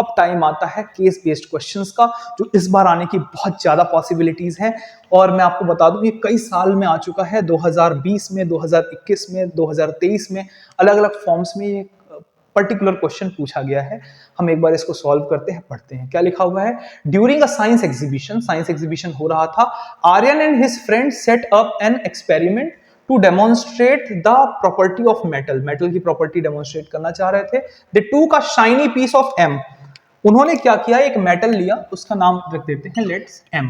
अब टाइम आता है केस बेस्ड क्वेश्चंस का, जो इस बार आने की बहुत ज्यादा पॉसिबिलिटीज है। और मैं आपको बता दूं ये कई साल में आ चुका है, 2020 में, 2021 में, 2023 में अलग अलग फॉर्म्स में ये पर्टिकुलर क्वेश्चन पूछा गया है। हम एक बार इसको सॉल्व करते हैं, पढ़ते हैं क्या लिखा हुआ है। ड्यूरिंग अ साइंस एग्जीबिशन हो रहा था, Aryan and his friend set up an experiment to demonstrate the property of metal की प्रॉपर्टी डेमोन्स्ट्रेट करना चाह रहे थे। They took a shiny piece of M, उन्होंने क्या किया, एक मेटल लिया, उसका नाम रख देते हैं लेट्स एम,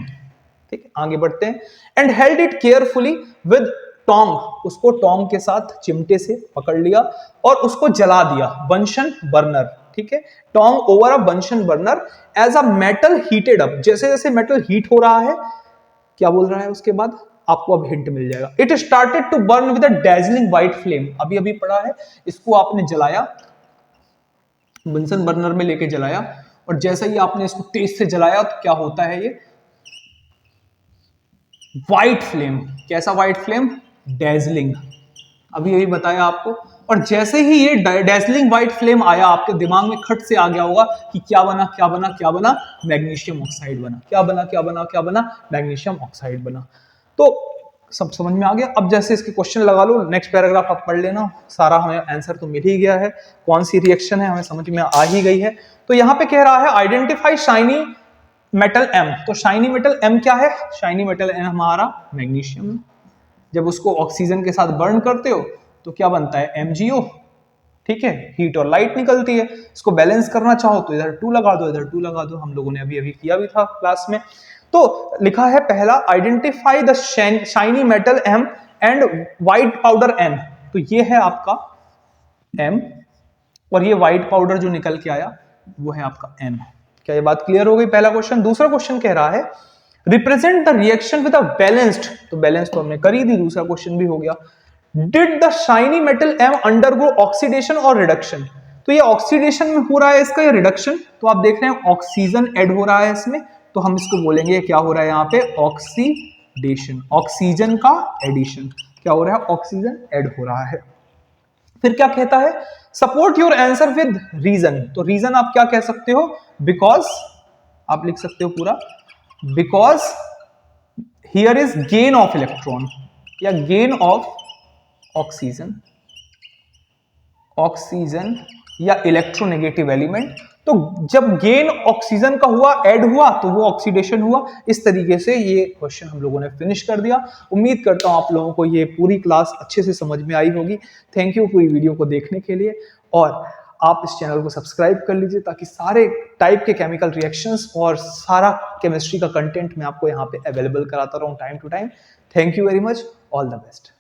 ठीक है, आगे बढ़ते हैं। And held it carefully with tong, उसको टोंग के साथ चिमटे से पकड़ लिया और उसको जला दिया, बंशन बर्नर, ठीक है, tong over a Bunsen burner as a metal heated up, जैसे जैसे मेटल हीट हो रहा है, क्या बोल रहा है उसके बाद, आपको अब हिंट मिल जाएगा। It started to burn with a dazzling white flame, अभी अभी पढ़ा है, इसको आपने जलाया, बंसन बर्नर में लेके जलाया, और जैसे ही आपने इसको तेज से जलाया तो क्या होता है, ये व्हाइट फ्लेम, कैसा व्हाइट फ्लेम, डेजलिंग, अभी यही बताया आपको। और जैसे ही ये डेजलिंग व्हाइट फ्लेम आया, आपके दिमाग में खट से आ गया होगा कि क्या बना, क्या बना, क्या बना, मैग्नीशियम ऑक्साइड बना, क्या बना, क्या बना, क्या बना, मैग्नीशियम ऑक्साइड बना। तो सब समझ में आ गया। अब जैसे इसके क्वेश्चन लगा लो, नेक्स्ट पैराग्राफ आप पढ़ लेना, सारा हमें आंसर तो मिल ही गया है, कौन सी रिएक्शन है हमें समझ में आ ही गई है। तो यहाँ पे कह रहा है आइडेंटिफाई शाइनी मेटल एम, तो शाइनी मेटल एम क्या है, शाइनी मेटल एम हमारा मैग्नीशियम, जब उसको ऑक्सीजन के साथ बर्न करते हो तो क्या बनता है, MgO, ठीक है, हीट और लाइट निकलती है। इसको बैलेंस करना चाहो तो इधर 2 लगा दो, इधर 2 लगा दो, हम लोगों ने अभी अभी किया भी था क्लास में। तो लिखा है पहला, identify the shiny metal M and white powder N, तो ये है आपका एम, और ये व्हाइट पाउडर जो निकल के आया वो है आपका एन। क्या ये बात क्लियर हो गई, पहला क्वेश्चन। दूसरा क्वेश्चन कह रहा है represent the reaction with a balanced, तो बैलेंस तो हमने कर ही दी, दूसरा क्वेश्चन भी हो गया। Did the shiny metal M undergo oxidation और रिडक्शन, तो ये ऑक्सीडेशन में हो रहा है इसका, ये रिडक्शन, तो आप देख रहे हैं ऑक्सीजन ऐड हो रहा है इसमें, तो हम इसको बोलेंगे क्या हो रहा है यहाँ पे, ऑक्सीडेशन, ऑक्सीजन का एडिशन, क्या हो रहा है, ऑक्सीजन ऐड हो रहा है। फिर क्या कहता है, support your answer with reason, तो रीजन आप क्या कह सकते हो, बिकॉज, आप लिख सकते हो पूरा, because here is gain of electron या गेन ऑफ ऑक्सीजन, ऑक्सीजन या इलेक्ट्रोनेगेटिव एलिमेंट, तो जब गेन ऑक्सीजन का हुआ, ऐड हुआ, तो वो ऑक्सीडेशन हुआ। इस तरीके से ये क्वेश्चन हम लोगों ने फिनिश कर दिया। उम्मीद करता हूं आप लोगों को ये पूरी क्लास अच्छे से समझ में आई होगी। थैंक यू पूरी वीडियो को देखने के लिए, और आप इस चैनल को सब्सक्राइब कर लीजिए ताकि सारे टाइप के केमिकल रिएक्शंस और सारा केमिस्ट्री का कंटेंट मैं आपको यहाँ पे अवेलेबल कराता रहूं time to time. Thank you very much, all the best.